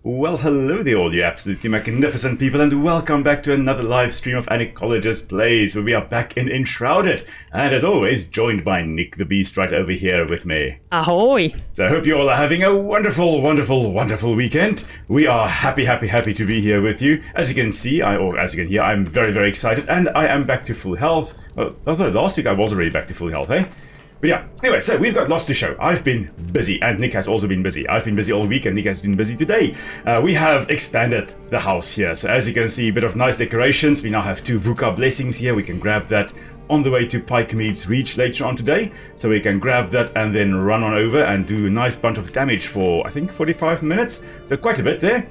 Well, hello there, all you absolutely magnificent people, and welcome back to another live stream of An Ecologist Plays, where we are back in Enshrouded, and as always, joined by Nick the Beast right over here with me. Ahoy! So I hope you all are having a wonderful weekend. We are happy to be here with you. As you can see, or as you can hear, I'm very excited, and I am back to full health. Well, although last week I was already back to full health, eh? But yeah, anyway, so we've got lots to show. I've been busy, and Nick has also been busy. I've been busy all week, and Nick has been busy today. We have expanded the house here. So as you can see, a bit of nice decorations. We now have 2 VUCA blessings here. We can grab that on the way to Pike Mead's Reach later on today. So we can grab that and then run on over and do a nice bunch of damage for, I think, 45 minutes. So quite a bit there.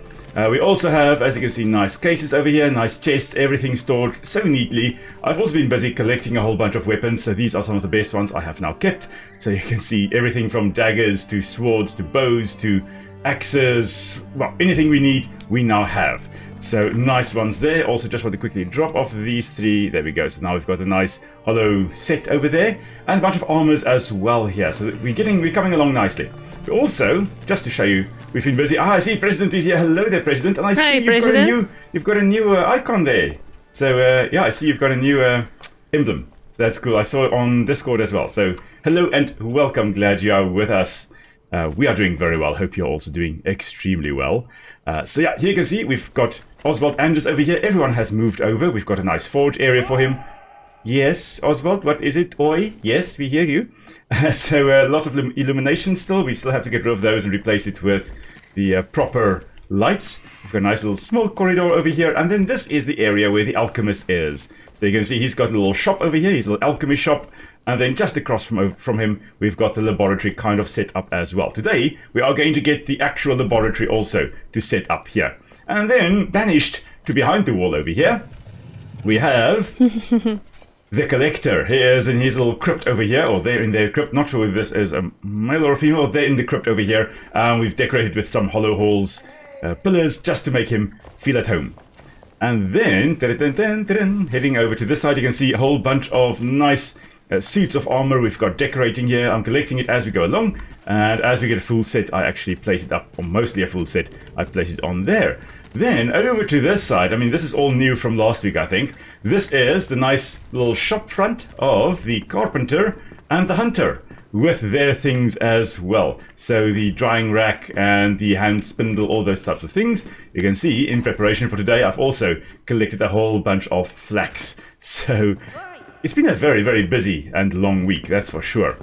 We also have, as you can see, nice cases over here, nice chests, everything stored so neatly. I've also been busy collecting a whole bunch of weapons, so these are some of the best ones I have now kept. So you can see everything from daggers to swords to bows to axes, well, anything we need, we now have. So nice ones there. Also just want to quickly drop off these 3. There we go. So now we've got a nice hollow set over there and a bunch of armors as well here. So we're coming along nicely. But also, just to show you, we've been busy. I see President is here. Hello there, President. And I see you've got a new icon there. So yeah, I see you've got a new emblem. So that's cool. I saw it on Discord as well. So hello and welcome. Glad you are with us. We are doing very well. Hope you're also doing extremely well. So yeah, here you can see we've got Oswald Anders over here. Everyone has moved over. We've got a nice forge area for him. Yes, Oswald, what is it? Oi, yes, we hear you. So lots of illumination still. We still have to get rid of those and replace it with the proper lights. We've got a nice little small corridor over here. And then this is the area where the alchemist is. So you can see he's got a little shop over here. His little alchemy shop. And then just across from him, we've got the laboratory kind of set up as well. Today, we are going to get the actual laboratory also to set up here. And then, banished to behind the wall over here, we have the Collector. He is in his little crypt over here, or there in their crypt. Not sure if this is a male or a female. They're in the crypt over here. We've decorated with some hollow halls, pillars, just to make him feel at home. And then, heading over to this side, you can see a whole bunch of nice suits of armor we've got decorating here. I'm collecting it as we go along, and as we get a full set, I actually place it up, or mostly a full set, I place it on there. Then over to this side, I mean, this is all new from last week, I think. This is the nice little shop front of the Carpenter and the Hunter, with their things as well. So the drying rack and the hand spindle, all those types of things. You can see in preparation for today, I've also collected a whole bunch of flax. So it's been a very busy and long week, that's for sure.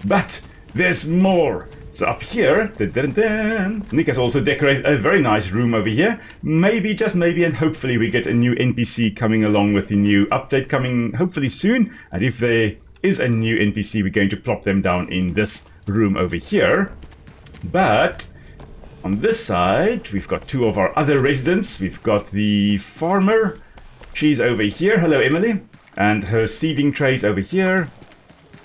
But there's more. So up here, Nick has also decorated a very nice room over here. Maybe, just maybe, and hopefully we get a new NPC coming along with the new update coming hopefully soon. And if there is a new NPC, we're going to plop them down in this room over here. But on this side, we've got 2 of our other residents. We've got the farmer. She's over here. Hello, Emily. And her seeding trays over here.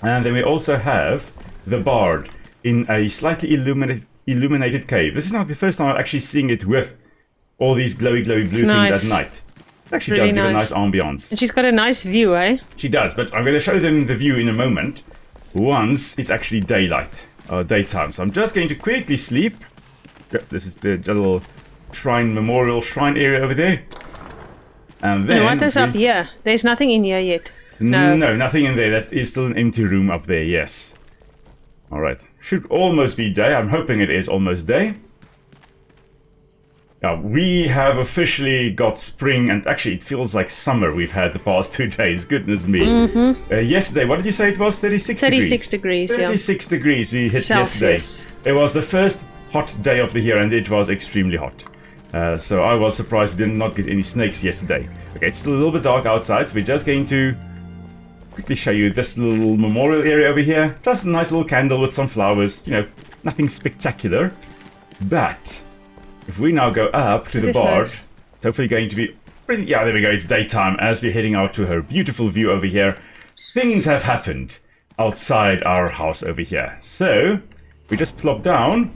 And then we also have the bard in a slightly illuminated cave. This is not the first time I'm actually seeing it with all these glowy blue things at night. It actually really does give a nice ambiance. And she's got a nice view, eh? She does, but I'm going to show them the view in a moment once it's actually daylight, or daytime. So I'm just going to quickly sleep. This is the little memorial shrine area over there. And then what is up here? There's nothing in here yet. No, nothing in there. That is still an empty room up there, yes. Alright. Should almost be day. I'm hoping it is almost day. Now, we have officially got spring, and actually it feels like summer we've had the past 2 days. Goodness me. Yesterday, what did you say it was? 36 degrees? 36 degrees, 36 degrees we hit Celsius. Yesterday. It was the first hot day of the year, and it was extremely hot. So I was surprised we did not get any snakes yesterday. Okay, it's still a little bit dark outside, so we're just going to quickly show you this little memorial area over here. Just a nice little candle with some flowers. You know, nothing spectacular. But if we now go up to the bard, it's hopefully going to be pretty... Yeah, there we go. It's daytime as we're heading out to her beautiful view over here. Things have happened outside our house over here. So we just plop down.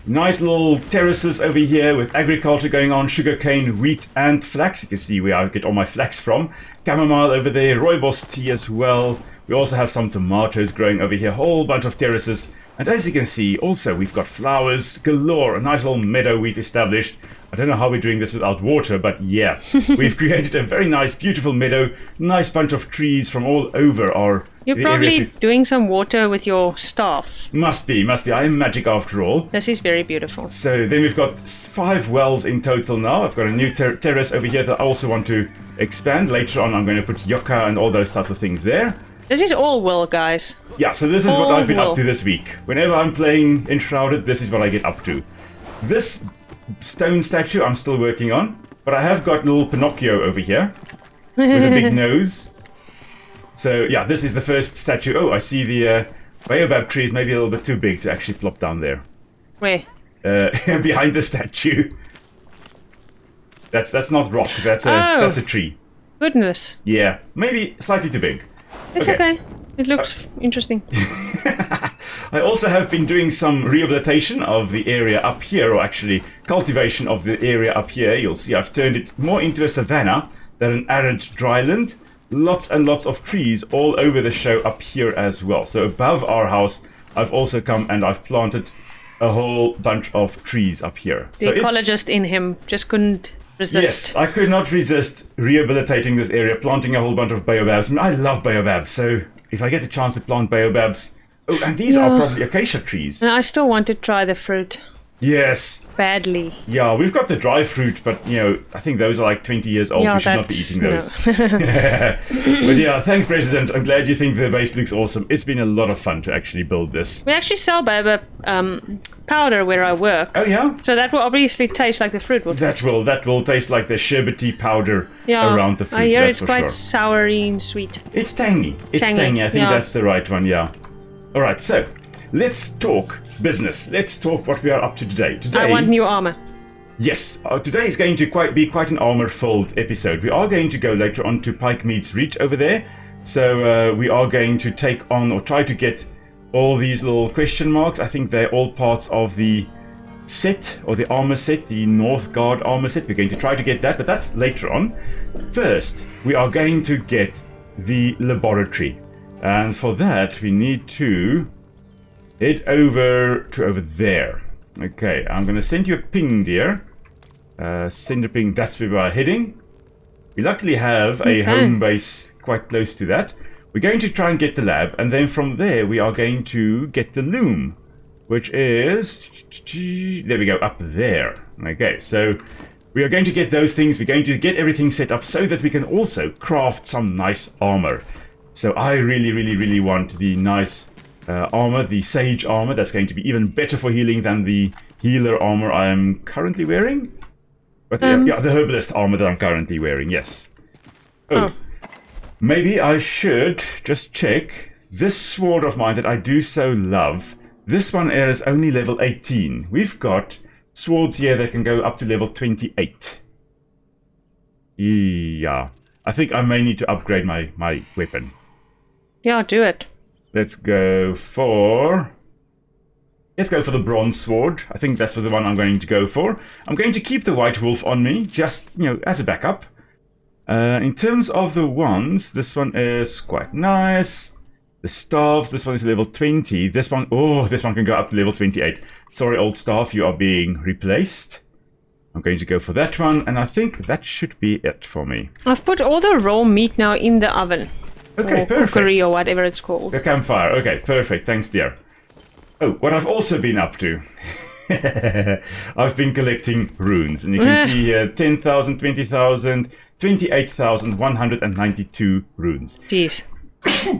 Nice little terraces over here with agriculture going on, sugarcane, wheat, and flax. You can see where I get all my flax from. Chamomile over there, rooibos tea as well. We also have some tomatoes growing over here. Whole bunch of terraces And as you can see, also we've got flowers galore, a nice little meadow we've established. I don't know how we're doing this without water, but yeah, we've created a very nice, beautiful meadow, nice bunch of trees from all over our... You're probably doing some water with your staff. Must be. I am magic after all. This is very beautiful. So then we've got 5 wells in total now. I've got a new terrace over here that I also want to expand. Later on, I'm going to put yucca and all those types of things there. This is all well, guys. Yeah, so this is what I've been up to this week. Whenever I'm playing Enshrouded, this is what I get up to. This stone statue I'm still working on, but I have got little Pinocchio over here with a big nose. So yeah, this is the first statue. Oh, I see the baobab tree is maybe a little bit too big to actually plop down there. Where? Behind the statue. That's not rock. That's a tree. Goodness. Yeah, maybe slightly too big. It's okay. It looks interesting. I also have been doing some rehabilitation of the area up here, or actually cultivation of the area up here. You'll see I've turned it more into a savanna than an arid dryland. Lots and lots of trees all over the show up here as well. So above our house, I've also come and I've planted a whole bunch of trees up here. The ecologist in him just couldn't resist. Yes, I could not resist rehabilitating this area, planting a whole bunch of baobabs. I mean, I love baobabs, so if I get the chance to plant baobabs... Oh, and these are probably acacia trees. And I still want to try the fruit. Yes. Badly. Yeah, we've got the dry fruit, but, I think those are like 20 years old. Yeah, we should not be eating those. But yeah, thanks, President. I'm glad you think the base looks awesome. It's been a lot of fun to actually build this. We actually sell baobab powder where I work. Oh, yeah? So that will obviously taste like the fruit will taste. That will taste like the sherbety powder around the fruit. I hear it's quite soury and sweet. It's tangy. It's tangy. I think that's the right one, yeah. All right, so... let's talk business. Let's talk what we are up to today. I want new armor. Yes, today is going to be quite an armor-filled episode. We are going to go later on to Pike Mead's Reach over there. So we are going to take on or try to get all these little question marks. I think they're all parts of the set or the armor set, the North Guard armor set. We're going to try to get that, but that's later on. First, we are going to get the laboratory. And for that, we need to... head over there. Okay, I'm going to send you a ping, dear. Send a ping, that's where we are heading. We luckily have a home base quite close to that. We're going to try and get the lab, and then from there we are going to get the loom, which is... there we go, up there. Okay, so we are going to get those things. We're going to get everything set up so that we can also craft some nice armor. So I really, really, really want the nice... armor, the sage armor, that's going to be even better for healing than the healer armor I am currently wearing. But yeah, the herbalist armor that I'm currently wearing, yes. Maybe I should just check this sword of mine that I do so love. This one is only level 18. We've got swords here that can go up to level 28. Yeah, I think I may need to upgrade my weapon. Yeah, do it. Let's go for the bronze sword. I think that's the one I'm going to go for. I'm going to keep the white wolf on me, just, as a backup. In terms of the wands, this one is quite nice. The staffs, this one is level 20. This one can go up to level 28. Sorry, old staff, you are being replaced. I'm going to go for that one, and I think that should be it for me. I've put all the raw meat now in the oven. Okay, or perfect. Cookery or whatever it's called. The campfire. Okay, perfect. Thanks, dear. Oh, what I've also been up to. I've been collecting runes. And you can see here 10,000, 20,000, 28,192 runes. Jeez.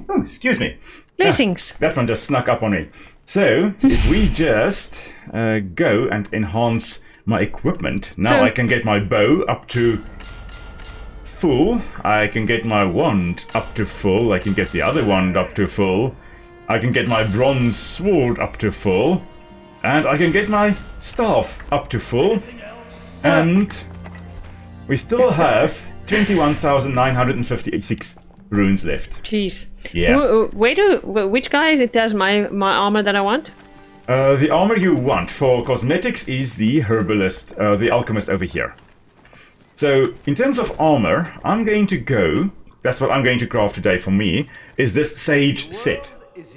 Oh, excuse me. Blessings. That one just snuck up on me. So, if we just go and enhance my equipment. Now I can get my bow up to... full. I can get my wand up to full. I can get the other wand up to full. I can get my bronze sword up to full. And I can get my staff up to full. And we still have 21,956 runes left. Jeez. Yeah. Which guy does my armor that I want? The armor you want for cosmetics is the herbalist, the alchemist over here. So, in terms of armor, I'm going to go... that's what I'm going to craft today for me, is this Sage set.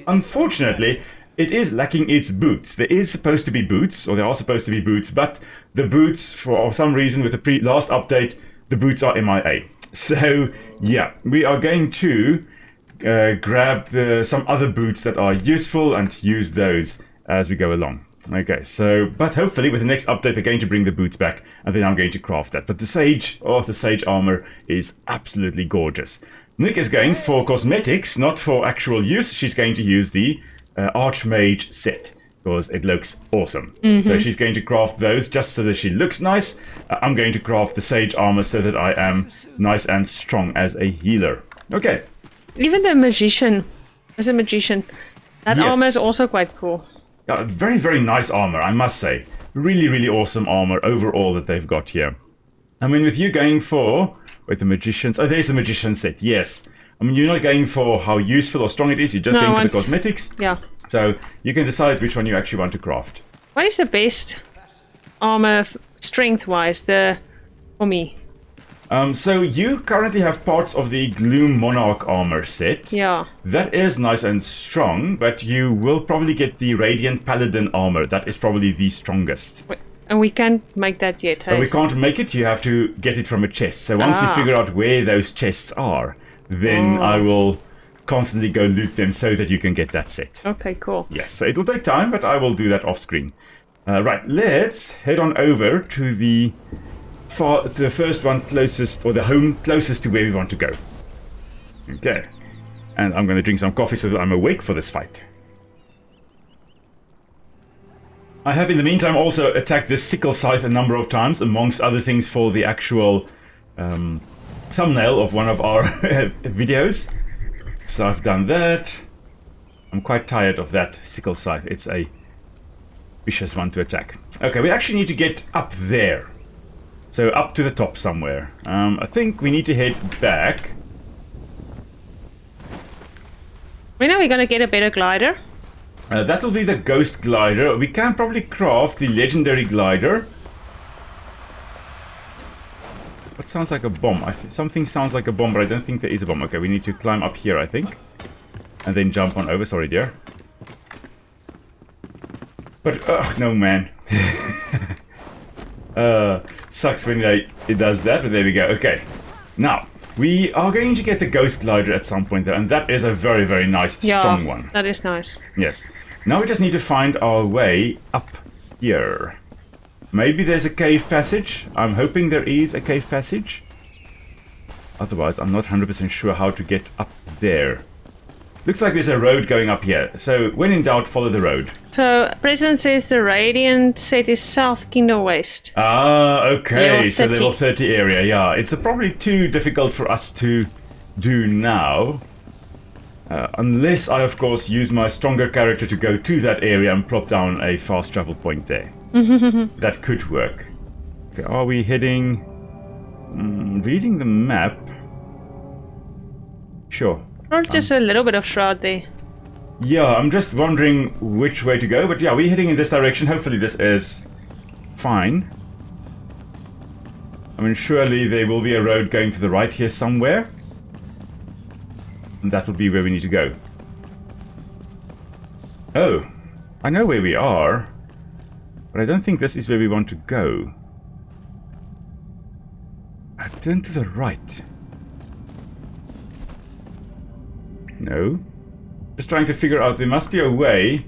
Unfortunately, it is lacking its boots. There is supposed to be boots, or there are supposed to be boots, but the boots, for some reason, with the last update, the boots are MIA. So, yeah, we are going to grab some other boots that are useful and use those as we go along. Okay, so, but hopefully with the next update they're going to bring the boots back, and then I'm going to craft that. But the sage armor is absolutely gorgeous. Nick is going for cosmetics, not for actual use. She's going to use the Archmage set, because it looks awesome. So she's going to craft those just so that she looks nice. I'm going to craft the sage armor so that I am nice and strong as a healer. Okay. Even the magician, as a magician, that armor is also quite cool. Yeah, very, very nice armor, I must say. Really, really awesome armor overall that they've got here. I mean, with you going for... Wait, the magicians... Oh, there's the magician set, yes. I mean, you're not going for how useful or strong it is, you're just going for the cosmetics. Yeah. So, you can decide which one you actually want to craft. What is the best armor, strength-wise, for me? So you currently have parts of the Gloom Monarch armor set. Yeah. That is nice and strong, but you will probably get the Radiant Paladin armor. That is probably the strongest. Wait, and we can't make that yet, hey? But we can't make it, you have to get it from a chest. So once we figure out where those chests are, then I will constantly go loot them so that you can get that set. Okay, cool. Yes, so it will take time, but I will do that off screen. Right, let's head on over to the first one closest, or the home closest to where we want to go. Okay. And I'm going to drink some coffee so that I'm awake for this fight. I have in the meantime also attacked this sickle scythe a number of times, amongst other things for the actual thumbnail of one of our videos. So I've done that. I'm quite tired of that sickle scythe. It's a vicious one to attack. Okay, we actually need to get up there. So up to the top somewhere. I think we need to head back. When are we going to get a better glider? That will be the ghost glider. We can probably craft the legendary glider. What sounds like a bomb? Something sounds like a bomb, but I don't think there is a bomb. Okay, we need to climb up here, I think. And then jump on over. Sorry, dear. But, no, man. Sucks when it does that, but there we go. Okay, now we are going to get the ghost glider at some point there, and that is a very, very nice, strong one. That is nice. Yes. Now we just need to find our way up here. Maybe there's a cave passage. I'm hoping there is a cave passage. Otherwise, I'm not 100% sure how to get up there. Looks like there's a road going up here. So, when in doubt, follow the road. So, President says the Radiant set is South Kingdom West. Ah, okay. So, level 30 area, yeah. It's probably too difficult for us to do now. Unless I, of course, use my stronger character to go to that area and plop down a fast travel point there. That could work. Okay, are we heading... reading the map. Sure. Probably just a little bit of shroud there. Yeah, I'm just wondering which way to go, but yeah, we're heading in this direction. Hopefully this is fine. I mean, surely there will be a road going to the right here somewhere. And that will be where we need to go. Oh, I know where we are, but I don't think this is where we want to go. I turn to the right. No. Just trying to figure out, there must be a way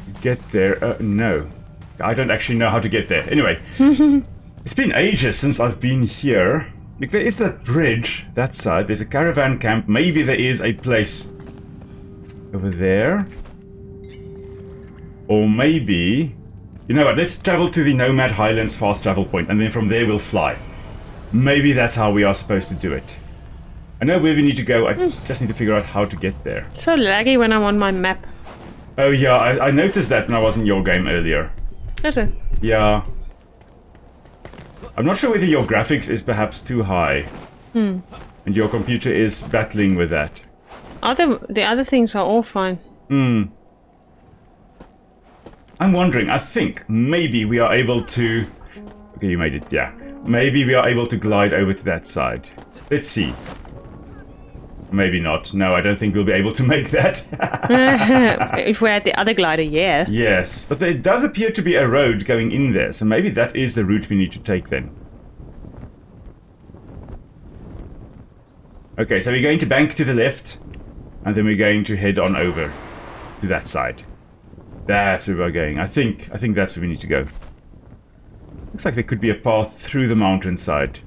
to get there. No. I don't actually know how to get there. Anyway. It's been ages since I've been here. Like, there is that bridge, that side. There's a caravan camp. Maybe there is a place over there. Or maybe... You know what, let's travel to the Nomad Highlands fast travel point, and then from there we'll fly. Maybe that's how we are supposed to do it. I know where we need to go, I just need to figure out how to get there. So laggy when I'm on my map. Oh yeah, I noticed that when I was in your game earlier. Is it? Yeah. I'm not sure whether your graphics is perhaps too high. And your computer is battling with that. The other things are all fine. I'm wondering, I think maybe we are able to... Okay, you made it, yeah. Maybe we are able to glide over to that side. Let's see. Maybe not. No, I don't think we'll be able to make that. If we're at the other glider, yeah. Yes, but there does appear to be a road going in there, so maybe that is the route we need to take then. Okay, so we're going to bank to the left, and then we're going to head on over to that side. That's where we're going. I think that's where we need to go. Looks like there could be a path through the mountainside.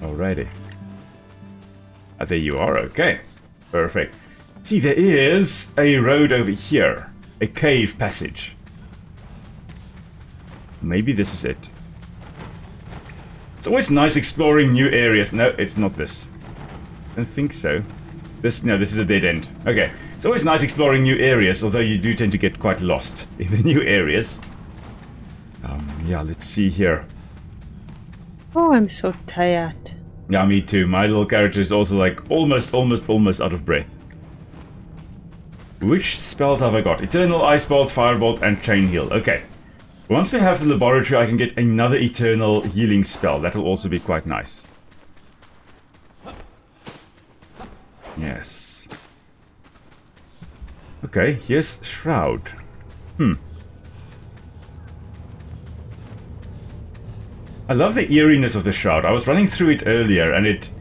Alrighty. There you are, okay. Perfect. See, there is a road over here. A cave passage. Maybe this is it. It's always nice exploring new areas. No, it's not this. I don't think so. No, this is a dead end. Okay. It's always nice exploring new areas, although you do tend to get quite lost in the new areas. Yeah, let's see here. Oh, I'm so tired. Yeah, me too. My little character is also like almost out of breath. Which spells have I got? Eternal, Ice Bolt, Firebolt, and Chain Heal. Okay. Once we have the laboratory, I can get another Eternal Healing spell. That will also be quite nice. Yes. Okay, here's Shroud. I love the eeriness of the Shroud. I was running through it earlier, and it...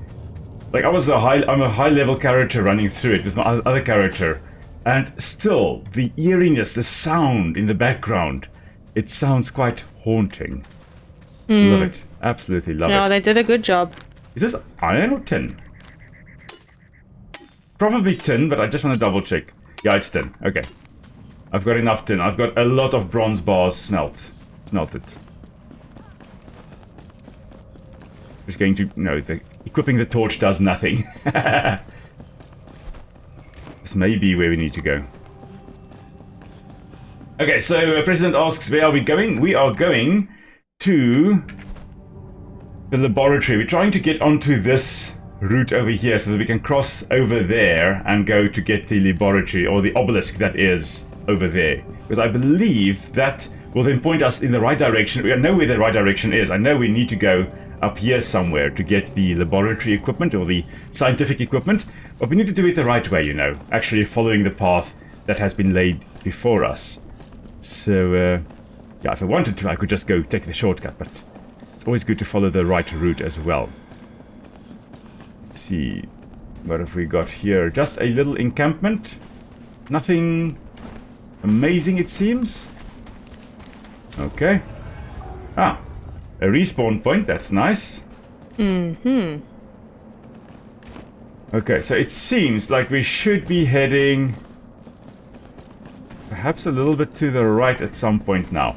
Like, I'm a high-level character running through it with my other character. And still, the eeriness, the sound in the background, it sounds quite haunting. Love it. Absolutely love it. No, they did a good job. Is this iron or tin? Probably tin, but I just want to double check. Yeah, it's tin. Okay. I've got enough tin. I've got a lot of bronze bars smelted. Just going to... No, equipping the torch does nothing. This may be where we need to go. Okay, so President asks, where are we going? We are going to the laboratory. We're trying to get onto this route over here so that we can cross over there and go to get the laboratory, or the obelisk that is over there. Because I believe that will then point us in the right direction. We know where the right direction is. I know we need to go up here somewhere to get the laboratory equipment or the scientific equipment, but we need to do it the right way, you know, actually following the path that has been laid before us. So, yeah, if I wanted to, I could just go take the shortcut, but it's always good to follow the right route as well. Let's see, what have we got here? Just a little encampment. Nothing amazing, it seems. Okay. Ah. A respawn point, that's nice. Okay, so it seems like we should be heading perhaps a little bit to the right at some point now.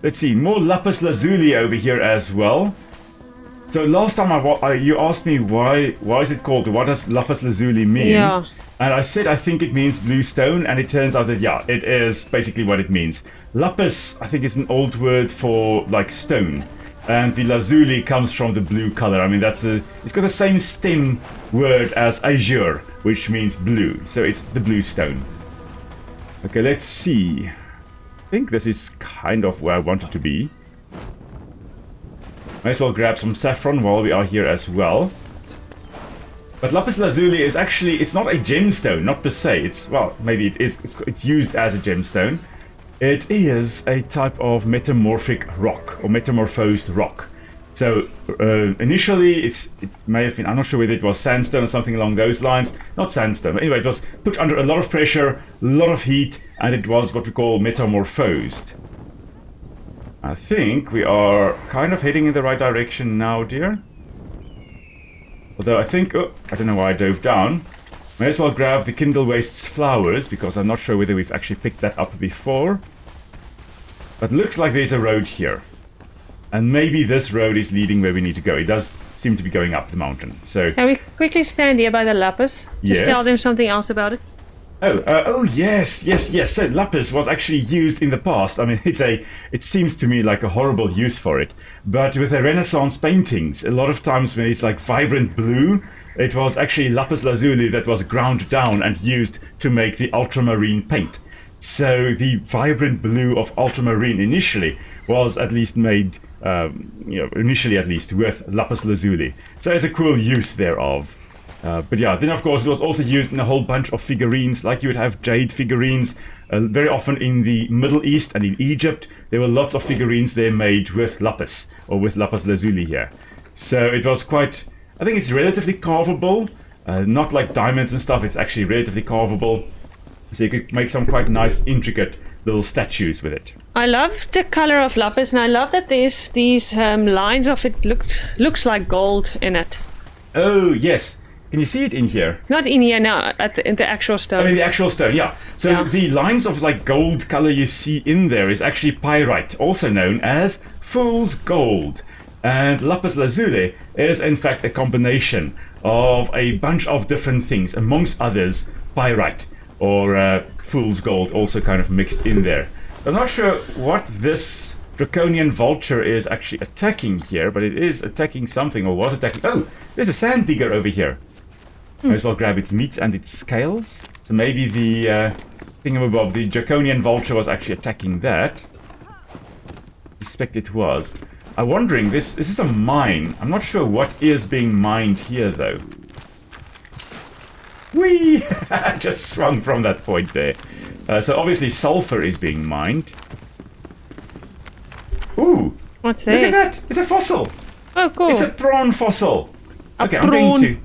Let's see, more Lapis Lazuli over here as well. So last time you asked me why is it called, what does Lapis Lazuli mean? Yeah. And I said I think it means blue stone, and it turns out that, yeah, it is basically what it means. Lapis, I think, is an old word for, like, stone. And the lazuli comes from the blue color. I mean, it's got the same stem word as azure, which means blue. So it's the blue stone. Okay, let's see. I think this is kind of where I want it to be. Might as well grab some saffron while we are here as well. But Lapis Lazuli is actually, it's not a gemstone, not per se. It's, well, maybe it is, it's used as a gemstone. It is a type of metamorphic rock, or metamorphosed rock. So, initially, it may have been, I'm not sure whether it was sandstone or something along those lines. Not sandstone, but anyway, it was put under a lot of pressure, a lot of heat, and it was what we call metamorphosed. I think we are kind of heading in the right direction now, dear. Although I think, oh, I don't know why I dove down. May as well grab the Kindle Wastes flowers, because I'm not sure whether we've actually picked that up before. But looks like there's a road here. And maybe this road is leading where we need to go. It does seem to be going up the mountain, so... Can we quickly stand here by the Lapis? Just tell them something else about it. Oh, yes. So Lapis was actually used in the past. I mean, it seems to me like a horrible use for it. But with the Renaissance paintings, a lot of times when it's like vibrant blue, it was actually Lapis Lazuli that was ground down and used to make the ultramarine paint. So the vibrant blue of ultramarine initially was at least made, initially at least, with Lapis Lazuli. So there's a cool use thereof. But yeah, then of course it was also used in a whole bunch of figurines, like you would have jade figurines. Very often in the Middle East and in Egypt, there were lots of figurines there made with lapis, or with Lapis Lazuli here. So it was quite, I think it's relatively carvable, not like diamonds and stuff, it's actually relatively carvable. So you could make some quite nice, intricate little statues with it. I love the color of lapis, and I love that there's these lines of it looks like gold in it. Oh, yes. Can you see it in here? Not in here, no, in the actual stone. Oh, in the actual stone, yeah. So the lines of like gold color you see in there is actually pyrite, also known as fool's gold. And Lapis Lazuli is in fact a combination of a bunch of different things, amongst others pyrite, or fool's gold, also kind of mixed in there. I'm not sure what this draconian vulture is actually attacking here, but it is attacking something, or was attacking. Oh, there's a sand digger over here. Might as well grab its meat and its scales. So maybe the thingamabob, the draconian vulture, was actually attacking that. I suspect it was. I'm wondering, this is a mine. I'm not sure what is being mined here, though. Whee! Just swung from that point there. So obviously sulfur is being mined. Ooh! What's there? Look at that! It's a fossil! Oh, cool. It's a prawn fossil! Okay, I'm prawn. going to...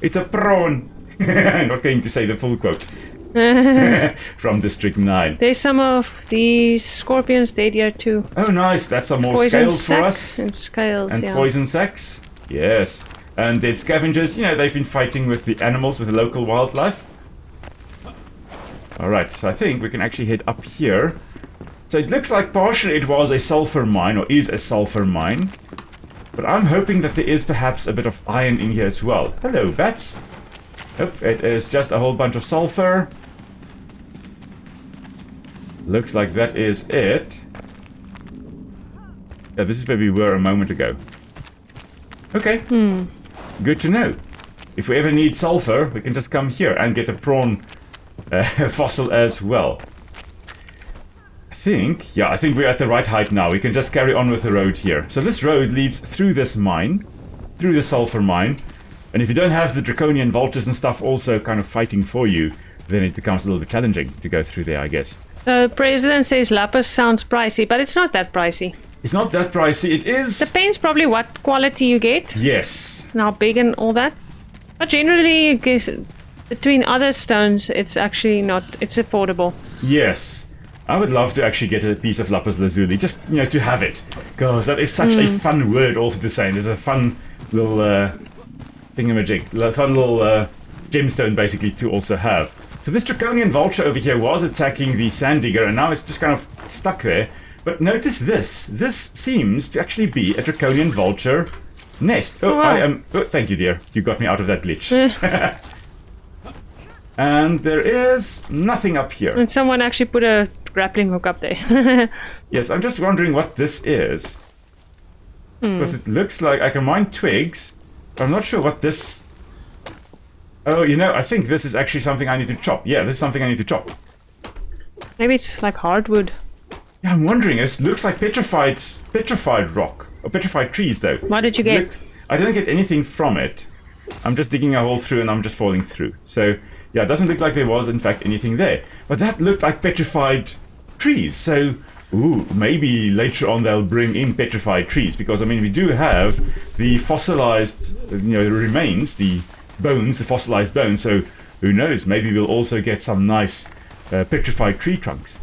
It's a prawn! I'm not going to say the full quote. From District 9. There's some of these scorpions dead here too. Oh, nice! That's some more Poison scales for us. sacs and scales, And yeah. poison sacks. Yes. And dead scavengers. You know, they've been fighting with the animals, with the local wildlife. Alright, so I think we can actually head up here. So it looks like partially it was a sulfur mine, or is a sulfur mine. But I'm hoping that there is perhaps a bit of iron in here as well. Hello, bats. Nope, it is just a whole bunch of sulfur. Looks like that is it. Yeah, this is where we were a moment ago. Okay. Good to know. If we ever need sulfur, we can just come here and get a prawn fossil as well. I think we're at the right height now. We can just carry on with the road here. So this road leads through this mine, through the sulfur mine. And if you don't have the draconian vultures and stuff also kind of fighting for you, then it becomes a little bit challenging to go through there, I guess. The president says lapis sounds pricey, but it's not that pricey. It's not that pricey. It is... Depends probably what quality you get. Yes. And how big and all that. But generally, I guess, between other stones, it's actually not... It's affordable. Yes. I would love to actually get a piece of Lapis Lazuli, just, you know, to have it. Because that is such a fun word also to say. There's a fun little thingamajig, fun little gemstone basically to also have. So this draconian vulture over here was attacking the sand digger, and now it's just kind of stuck there. But notice this. This seems to actually be a draconian vulture nest. Oh, wow. Oh, thank you, dear. You got me out of that glitch. And there is nothing up here. And someone actually put a grappling hook up there. Yes, I'm just wondering what this is. Because it looks like I can mine twigs, but I'm not sure what this... Oh, you know, I think this is actually something I need to chop. Yeah, this is something I need to chop. Maybe it's like hardwood. Yeah, I'm wondering. It looks like petrified rock. Or petrified trees, though. What did you get? I didn't get anything from it. I'm just digging a hole through and I'm just falling through. So, yeah, it doesn't look like there was, in fact, anything there. But that looked like petrified trees. So, ooh, maybe later on they'll bring in petrified trees. Because, I mean, we do have the fossilized, you know, the remains, the bones, the fossilized bones. So, who knows? Maybe we'll also get some nice petrified tree trunks.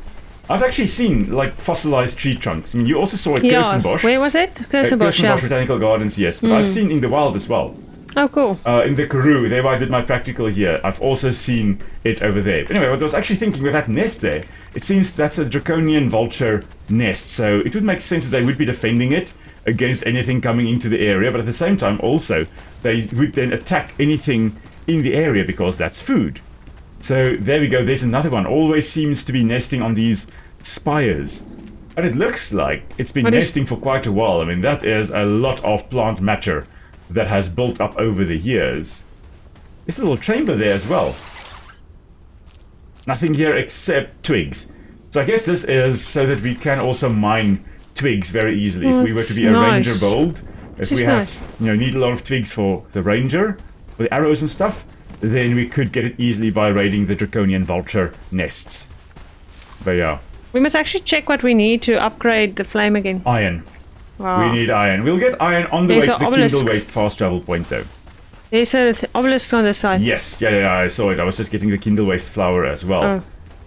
I've actually seen, like, fossilized tree trunks. I mean, you also saw it at Kirstenbosch. Where was it? Kirstenbosch, yeah. Botanical Gardens, yes. But I've seen in the wild as well. Oh, cool. In the Karoo, there where I did my practical here, I've also seen it over there. But anyway, what I was actually thinking with that nest there, it seems that's a draconian vulture nest. So it would make sense that they would be defending it against anything coming into the area. But at the same time, also, they would then attack anything in the area because that's food. So there we go, there's another one. Always seems to be nesting on these spires. And it looks like it's been nesting for quite a while. I mean, that is a lot of plant matter that has built up over the years. There's a little chamber there as well. Nothing here except twigs. So I guess this is so that we can also mine twigs very easily. If we were to be a ranger bold, if we have need a lot of twigs for the ranger, for the arrows and stuff, then we could get it easily by raiding the draconian vulture nests. But yeah. We must actually check what we need to upgrade the flame again. Iron. Wow. We need iron. We'll get iron on the way to the Kindle Waste fast travel point though. There's an obelisk on the side. Yes, yeah, I saw it. I was just getting the Kindle Waste flower as well. Oh.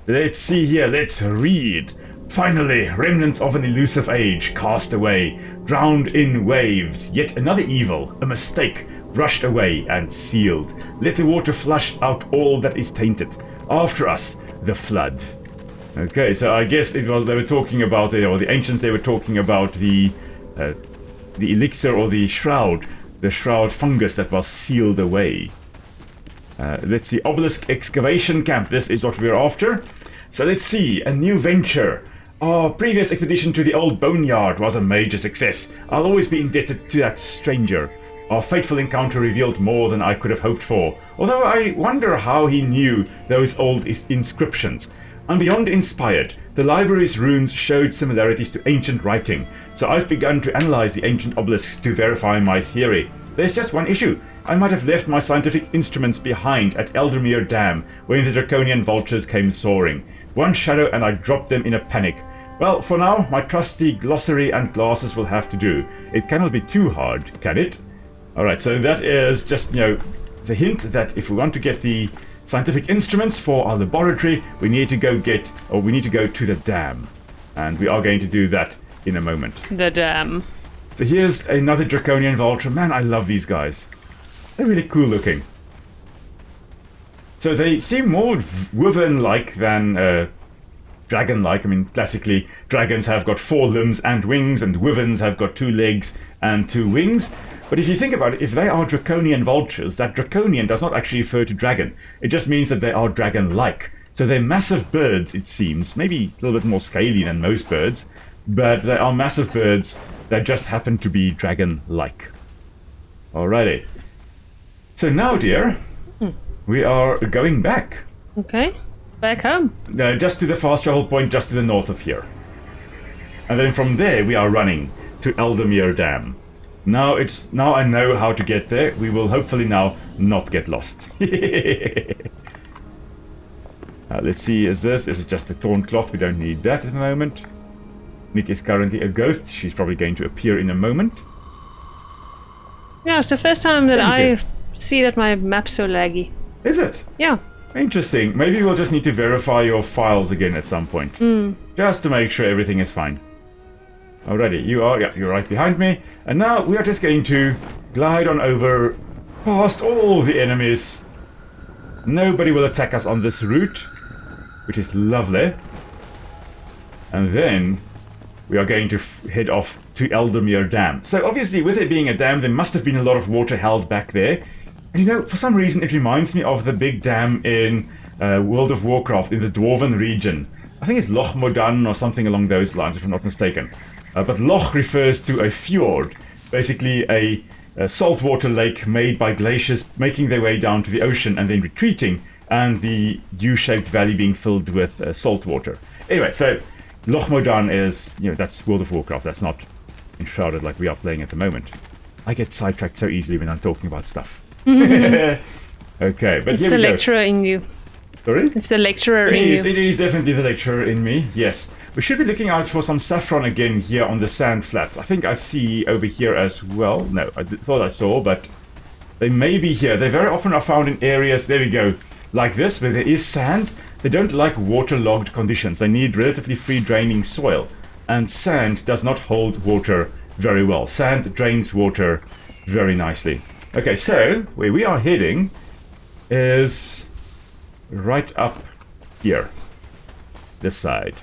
Let's see here, let's read. Finally, remnants of an elusive age cast away, drowned in waves. Yet another evil, a mistake, brushed away and sealed. Let the water flush out all that is tainted. After us, the flood. Okay, so I guess it was they were talking about or the ancients. They were talking about the elixir or the shroud fungus that was sealed away. Let's see, obelisk excavation camp. This is what we're after. So let's see, a new venture. Our previous expedition to the old boneyard was a major success. I'll always be indebted to that stranger. Our fateful encounter revealed more than I could have hoped for, although I wonder how he knew those old inscriptions. I'm beyond inspired. The library's runes showed similarities to ancient writing, so I've begun to analyze the ancient obelisks to verify my theory. There's just one issue. I might have left my scientific instruments behind at Eldermere Dam when the draconian vultures came soaring. One shadow and I dropped them in a panic. Well, for now, my trusty glossary and glasses will have to do. It cannot be too hard, can it? Alright, so that is just, the hint that if we want to get the scientific instruments for our laboratory, we need to go to the dam. And we are going to do that in a moment. The dam. So here's another draconian vulture. Man, I love these guys. They're really cool looking. So they seem more wyvern-like than dragon-like. I mean, classically, dragons have got 4 limbs and wings, and wyverns have got 2 legs and 2 wings. But if you think about it, if they are draconian vultures, that draconian does not actually refer to dragon. It just means that they are dragon-like. So they're massive birds, it seems. Maybe a little bit more scaly than most birds. But they are massive birds that just happen to be dragon-like. Alrighty. So now, dear, we are going back. Okay. Back home. Just to the fast travel point just to the north of here. And then from there, we are running to Eldermere Dam. Now I know how to get there. We will hopefully now not get lost. Let's see, this is just the torn cloth. We don't need that at the moment. Nick is currently a ghost. She's probably going to appear in a moment. Yeah, it's the first time that I see that my map's so laggy. Is it? Yeah. Interesting. Maybe we'll just need to verify your files again at some point. Just to make sure everything is fine. Alrighty, you're right behind me. And now we are just going to glide on over past all the enemies. Nobody will attack us on this route, which is lovely. And then we are going to head off to Eldermere Dam. So obviously, with it being a dam, there must have been a lot of water held back there. And for some reason, it reminds me of the big dam in World of Warcraft in the Dwarven region. I think it's Loch Modan or something along those lines, if I'm not mistaken. But Loch refers to a fjord, basically a saltwater lake made by glaciers making their way down to the ocean and then retreating, and the U-shaped valley being filled with salt water. Anyway, so Loch Modan is, that's World of Warcraft. That's not Enshrouded like we are playing at the moment. I get sidetracked so easily when I'm talking about stuff. Okay, but it's here the we go. lecturer in you. Sorry? It's the lecturer in you. It is definitely the lecturer in me, yes. We should be looking out for some saffron again here on the sand flats. I think I see over here as well. No, I thought I saw, but they may be here. They very often are found in areas, there we go, like this, where there is sand. They don't like waterlogged conditions. They need relatively free draining soil. And sand does not hold water very well. Sand drains water very nicely. Okay, so where we are heading is right up here. This side.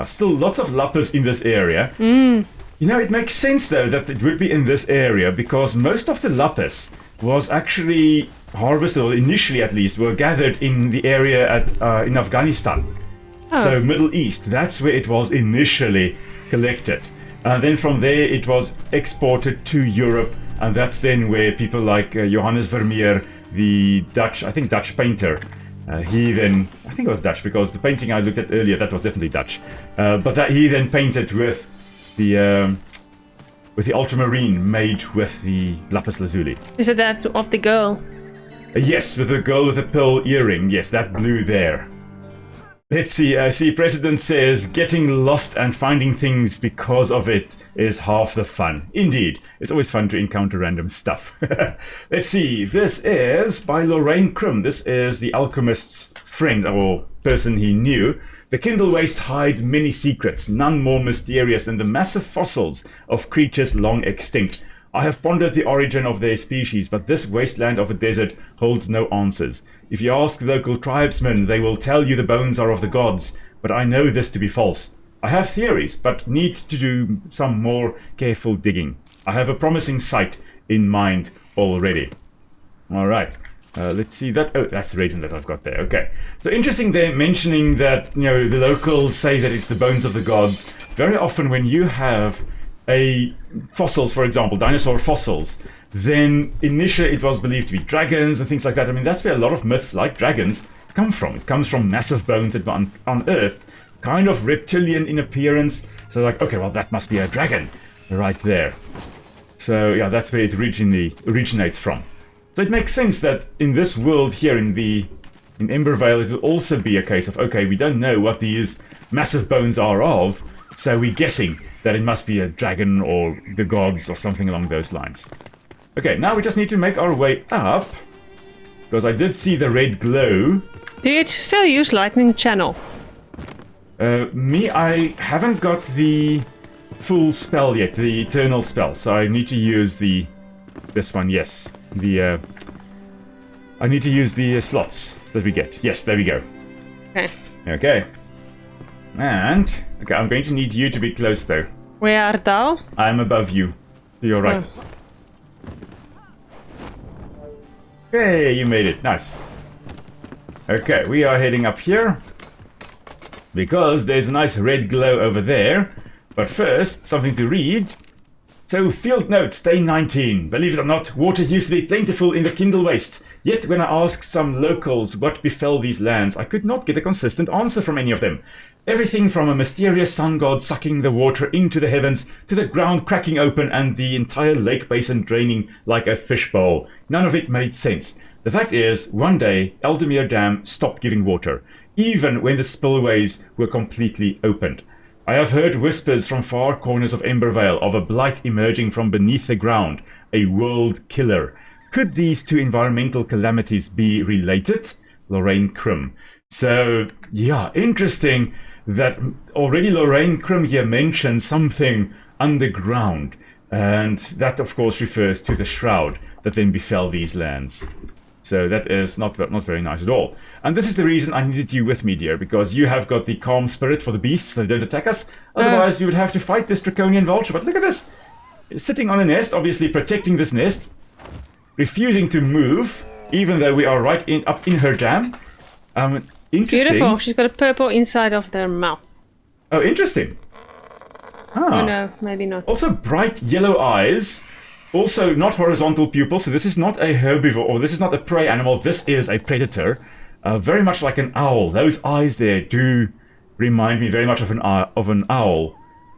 Still lots of lapis in this area. It makes sense though that it would be in this area because most of the lapis was actually harvested, or initially at least, were gathered in the area in Afghanistan. Oh. So Middle East, that's where it was initially collected. And then from there it was exported to Europe, and that's then where people like Johannes Vermeer the Dutch, I think Dutch painter, he then, I think it was Dutch because the painting I looked at earlier, that was definitely Dutch. But that he then painted with the ultramarine made with the Lapis Lazuli. Is it that of the girl? Yes, with the girl with the pearl earring. Yes, that blue there. Let's see. I see President says, getting lost and finding things because of it is half the fun. Indeed. It's always fun to encounter random stuff. Let's see. This is by Lorraine Krum. This is the alchemist's friend or person he knew. The Kindle Waste hide many secrets, none more mysterious than the massive fossils of creatures long extinct. I have pondered the origin of their species, but this wasteland of a desert holds no answers. If you ask local tribesmen, they will tell you the bones are of the gods, but I know this to be false. I have theories, but need to do some more careful digging. I have a promising site in mind already. Alright, let's see that. Oh, that's the reason that I've got there. Okay. So interesting they're mentioning that, you know, the locals say that it's the bones of the gods. Very often when you have fossils, for example, dinosaur fossils, then initially it was believed to be dragons and things like that. I mean, that's where a lot of myths like dragons come from. It comes from massive bones that were unearthed, kind of reptilian in appearance. So like, okay, well, that must be a dragon right there. So yeah, that's where it originates from. So it makes sense that in this world here in Embervale, it will also be a case of, okay, we don't know what these massive bones are of, so we're guessing that it must be a dragon or the gods or something along those lines. Okay, now we just need to make our way up, because I did see the red glow. Do you still use lightning channel? Me, I haven't got the full spell yet, the eternal spell, so I need to use this one, yes. I need to use the slots that we get. Yes, there we go. Okay. Okay. And, okay, I'm going to need you to be close though. Where art thou? I'm above you. You're right. Okay, you made it. Nice. Okay, we are heading up here. Because there's a nice red glow over there. But first, something to read. So, field notes, day 19. Believe it or not, water used to be plentiful in the Kindle Waste. Yet, when I asked some locals what befell these lands, I could not get a consistent answer from any of them. Everything from a mysterious sun god sucking the water into the heavens, to the ground cracking open and the entire lake basin draining like a fishbowl. None of it made sense. The fact is, one day, Eldemere Dam stopped giving water, even when the spillways were completely opened. I have heard whispers from far corners of Embervale of a blight emerging from beneath the ground, a world killer. Could these two environmental calamities be related? Lorraine Krum. So, yeah, interesting that already Lorraine Krum here mentioned something underground. And that, of course, refers to the shroud that then befell these lands. So that is not very nice at all. And this is the reason I needed you with me, dear, because you have got the calm spirit for the beasts that don't attack us. Otherwise, you would have to fight this draconian vulture. But look at this. Sitting on a nest, obviously protecting this nest. Refusing to move, even though we are right up in her dam. Interesting. Beautiful. She's got a purple inside of their mouth. Oh, interesting. Oh no, maybe not. Also bright yellow eyes. Also not horizontal pupils, so this is not a herbivore, or this is not a prey animal, this is a predator. Very much like an owl. Those eyes there do remind me very much of an owl.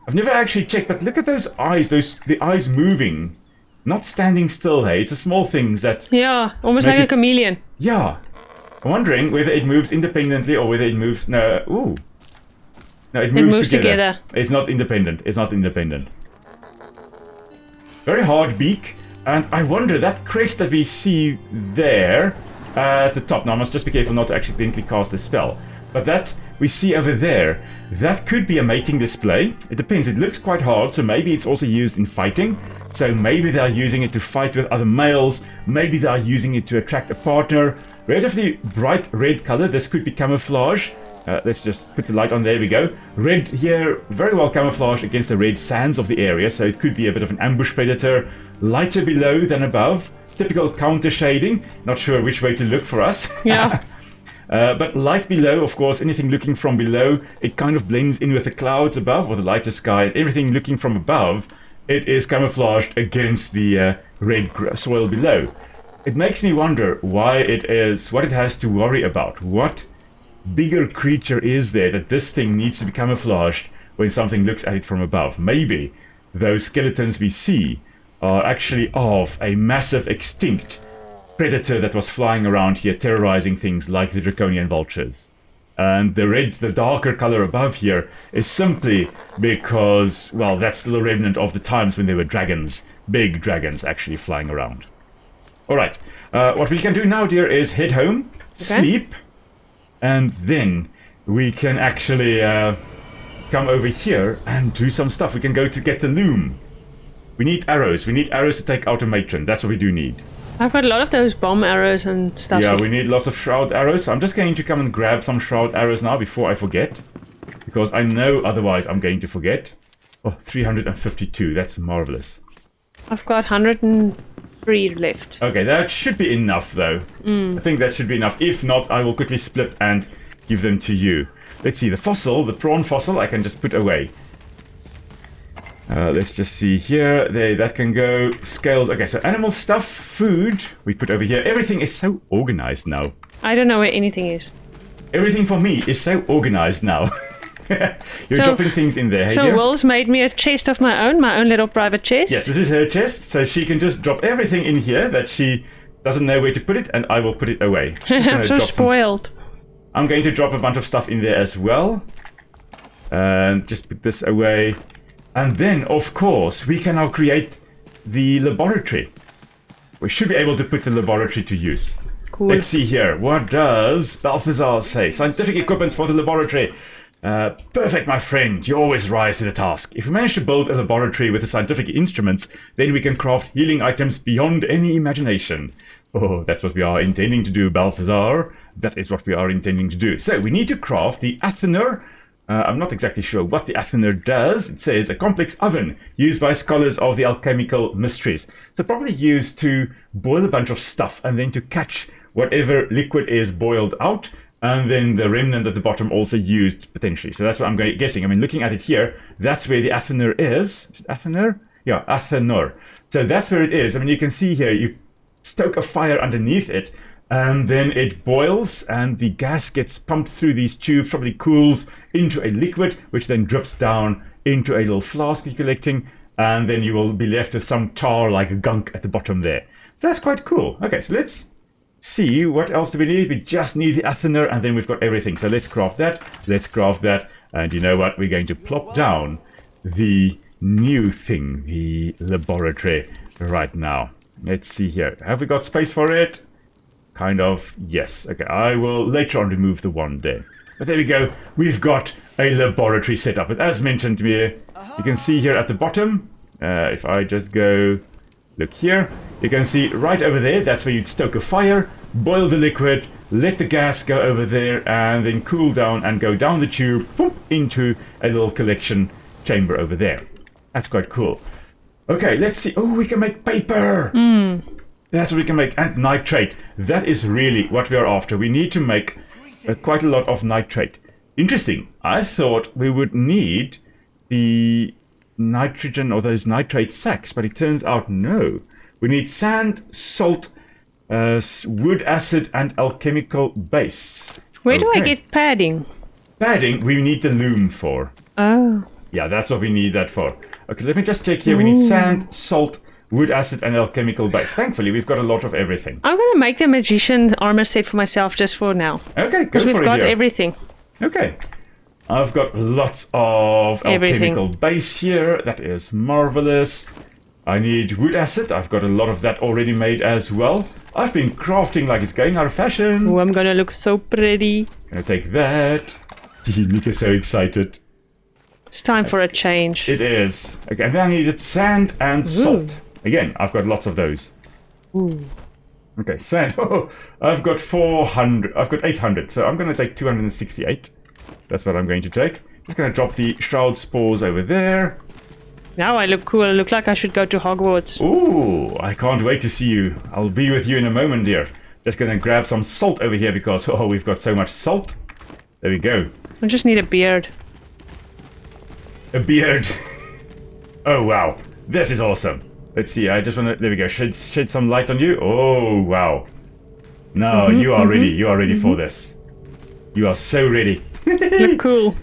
I've never actually checked, but look at those eyes, the eyes moving. Not standing still, hey? It's the small things that... Yeah, almost like a chameleon. Yeah. I'm wondering whether it moves independently or whether it moves... No, ooh. No, it moves together. It's not independent. It's not independent. Very hard beak. And I wonder, that crest that we see there at the top... Now, I must just be careful not to accidentally cast a spell. But that we see over there, that could be a mating display. It depends. It looks quite hard, so maybe it's also used in fighting. So maybe they're using it to fight with other males. Maybe they're using it to attract a partner. Relatively bright red color. This could be camouflage. Let's just put the light on. There we go. Red here, very well camouflaged against the red sands of the area. So it could be a bit of an ambush predator. Lighter below than above. Typical counter shading. Not sure which way to look for us. Yeah. But light below, of course, anything looking from below, it kind of blends in with the clouds above or the lighter sky. Everything looking from above, it is camouflaged against the red soil below. it makes me wonder why it is, what it has to worry about. What bigger creature is there that this thing needs to be camouflaged when something looks at it from above? Maybe those skeletons we see are actually of a massive extinct predator that was flying around here terrorizing things like the draconian vultures. And the darker color above here is simply because, well, that's still a remnant of the times when there were dragons, big dragons actually flying around. Alright, what we can do now, dear, is head home, sleep, and then we can actually come over here and do some stuff. We can go to get the loom. We need arrows. We need arrows to take out a matron. That's what we do need. I've got a lot of those bomb arrows and stuff. Yeah, we need lots of shroud arrows. So I'm just going to come and grab some shroud arrows now before I forget. Because I know otherwise I'm going to forget. Oh, 352. That's marvelous. I've got 103 left. Okay, that should be enough though. I think that should be enough. If not, I will quickly split and give them to you. Let's see, the fossil, the prawn fossil, I can just put away. Let's just see here. There, that can go. Scales. Okay, so animal stuff, food, we put over here. Everything is so organized now. I don't know where anything is. Everything for me is so organized now. You're dropping things in there, hey So dear? Will's made me a chest of my own little private chest. Yes, this is her chest, so she can just drop everything in here that she doesn't know where to put it, and I will put it away. I'm so spoiled. I'm going to drop a bunch of stuff in there as well. And just put this away. And then, of course, we can now create the laboratory. We should be able to put the laboratory to use. Cool. Let's see here. What does Balthazar say? Scientific equipment for the laboratory. Perfect, my friend. You always rise to the task. If we manage to build a laboratory with the scientific instruments, then we can craft healing items beyond any imagination. Oh, that's what we are intending to do, Balthazar. That is what we are intending to do. So, we need to craft the Athener. I'm not exactly sure what the Athener does. It says a complex oven used by scholars of the alchemical mysteries. So probably used to boil a bunch of stuff and then to catch whatever liquid is boiled out, and then the remnant at the bottom also used potentially. So that's what I'm guessing. I mean, looking at it here, that's where the Athener is. Is it Athener? Yeah, Athener. So that's where it is. I mean, you can see here, you stoke a fire underneath it, and then it boils, and the gas gets pumped through these tubes, probably cools into a liquid, which then drips down into a little flask you're collecting, and then you will be left with some tar like gunk at the bottom there. So that's quite cool. Okay, so let's see, what else do we need? We just need the Athener, and then we've got everything. So let's craft that, and you know what? We're going to plop down the new thing, the laboratory, right now. Let's see here. Have we got space for it? Kind of, yes. Okay, I will later on remove the one there. But there we go. We've got a laboratory set up. And as mentioned here, you can see here at the bottom, if I just go look here, you can see right over there, that's where you'd stoke a fire, boil the liquid, let the gas go over there, and then cool down and go down the tube, boop, into a little collection chamber over there. That's quite cool. Okay, let's see. Oh, we can make paper! That's what we can make. And nitrate. That is really what we are after. We need to make quite a lot of nitrate. Interesting. I thought we would need the nitrogen or those nitrate sacks, but it turns out no. We need sand, salt, wood acid, and alchemical base. Where do I get padding? Padding, we need the loom for. Oh. Yeah, that's what we need that for. Okay, let me just check here. We need sand, salt, wood acid, and alchemical base. Thankfully, we've got a lot of everything. I'm going to make the magician armor set for myself just for now. Okay, go for it. Because we've got everything. Okay. I've got lots of alchemical base here. That is marvelous. I need wood acid. I've got a lot of that already made as well. I've been crafting like it's going out of fashion. Oh, I'm going to look so pretty. Gonna take that. Nika's so excited. It's time for a change. It is. Okay, and then I needed sand and salt. Again, I've got lots of those. Ooh. Okay, sand. Oh, I've got 400. I've got 800. So I'm going to take 268. That's what I'm going to take. Just going to drop the shroud spores over there. Now I look cool. I look like I should go to Hogwarts. Ooh, I can't wait to see you. I'll be with you in a moment, dear. Just going to grab some salt over here because, oh, we've got so much salt. There we go. I just need a beard. A beard. Oh, wow. This is awesome. Let's see, I just want to... There we go. Shed some light on you. Oh, wow. No, you are ready. You are ready for this. You are so ready. Look cool.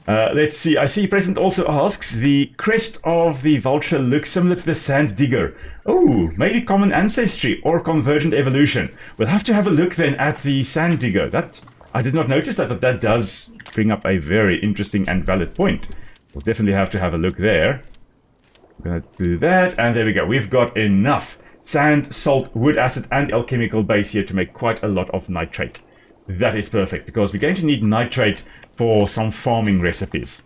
Let's see. I see President also asks, the crest of the vulture looks similar to the sand digger. Oh, maybe common ancestry or convergent evolution. We'll have to have a look then at the sand digger. That I did not notice that, but that does bring up a very interesting and valid point. We'll definitely have to have a look there. We're going to do that, and there we go. We've got enough sand, salt, wood acid, and alchemical base here to make quite a lot of nitrate. That is perfect, because we're going to need nitrate for some farming recipes.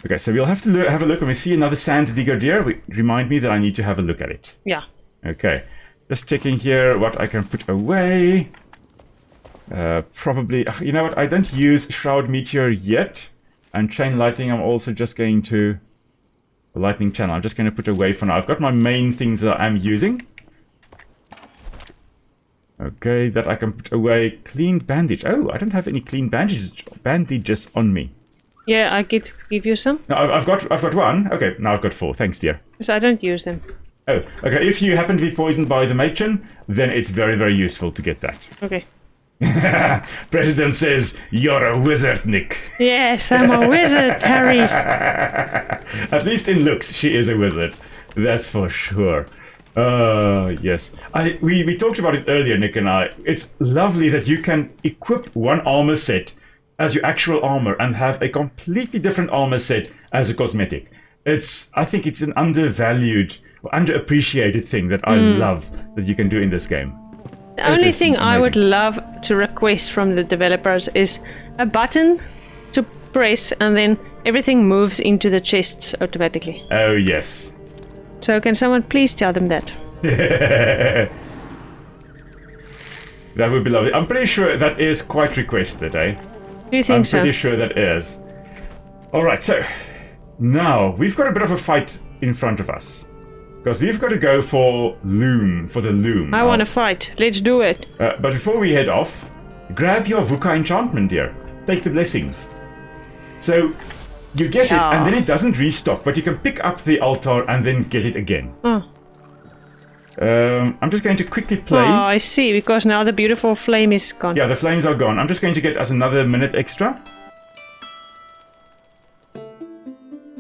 Okay, so we'll have to have a look. When we see another sand digger deer, remind me that I need to have a look at it. Yeah. Okay, just checking here what I can put away. Probably, you know what, I don't use Shroud Meteor yet. And chain lighting, I'm also just going to... The lightning channel, I'm just going to put away for now. I've got my main things that I'm using. Okay, that I can put away. Clean bandage. Oh, I don't have any clean bandages on me. Yeah, I could give you some. No, I've got one. Okay, now I've got 4. Thanks, dear. Because I don't use them. Oh, okay. If you happen to be poisoned by the matron, then it's very, very useful to get that. Okay. President says, you're a wizard, Nick. Yes, I'm a wizard, Harry. At least in looks, she is a wizard. That's for sure. Yes. We talked about it earlier, Nick and I. It's lovely that you can equip one armor set as your actual armor and have a completely different armor set as a cosmetic. I think it's an undervalued, or underappreciated thing that I love that you can do in this game. The only thing I would love to request from the developers is a button to press and then everything moves into the chests automatically. Oh, yes. So can someone please tell them that? That would be lovely. I'm pretty sure that is quite requested, eh? Do you think so? I'm pretty sure that is. Alright, so now we've got a bit of a fight in front of us. Because we've got to go for the loom. I want to fight. Let's do it. But before we head off, grab your Vuka enchantment, dear. Take the blessing. So, you get it, and then it doesn't restock, but you can pick up the altar and then get it again. Oh. I'm just going to quickly play. Oh, I see, because now the beautiful flame is gone. Yeah, the flames are gone. I'm just going to get us another minute extra.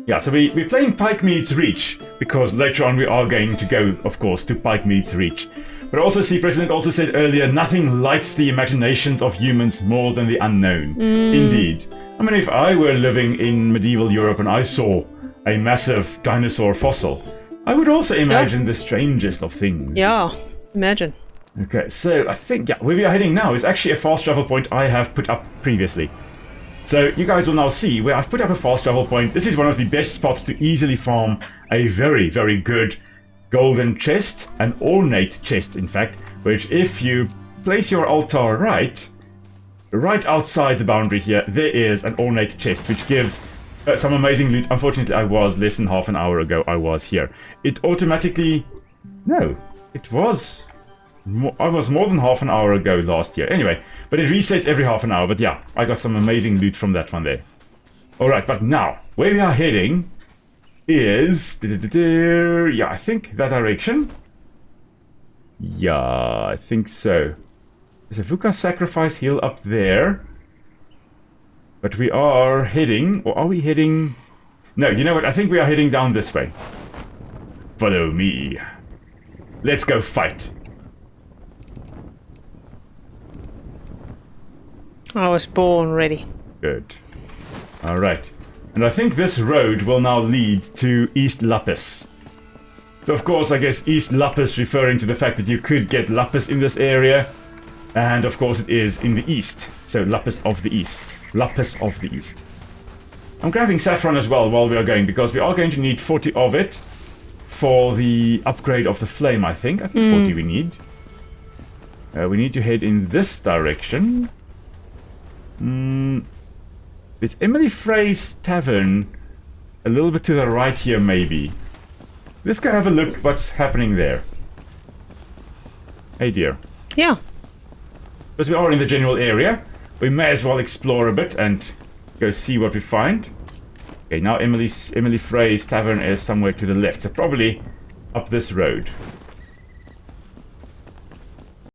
Yeah, so we're playing Pike Meets Reach, because later on we are going to go, of course, to Pike Meets Reach. But also, see, President also said earlier, nothing lights the imaginations of humans more than the unknown. Indeed. I mean, if I were living in medieval Europe and I saw a massive dinosaur fossil, I would also imagine the strangest of things. Yeah, imagine. Okay, so I think, where we are heading now is actually a fast travel point I have put up previously. So you guys will now see where I've put up a fast travel point. This is one of the best spots to easily farm a very, very good golden chest, an ornate chest in fact, which if you place your altar right outside the boundary here, there is an ornate chest which gives some amazing loot. Unfortunately, I was less than half an hour ago I was here. It automatically... No, it was... I was more than half an hour ago last year. Anyway, but it resets every half an hour. But yeah, I got some amazing loot from that one there. Alright, but now, where we are heading is... Yeah, I think that direction. Yeah, I think so. There's a Vuka sacrifice hill up there. But we are heading... Or are we heading... No, you know what? I think we are heading down this way. Follow me. Let's go fight. I was born ready. Good. Alright. And I think this road will now lead to East Lapis. So of course, I guess East Lapis referring to the fact that you could get Lapis in this area. And of course it is in the east. So Lapis of the East. Lapis of the East. I'm grabbing saffron as well while we are going, because we are going to need 40 of it for the upgrade of the flame, I think. I think 40 we need. We need to head in this direction. Is Emily Frey's tavern a little bit to the right here, maybe? Let's go have a look what's happening there. Hey, dear. Yeah. Because we are in the general area, we may as well explore a bit and go see what we find. Okay, now Emily Frey's tavern is somewhere to the left, so probably up this road.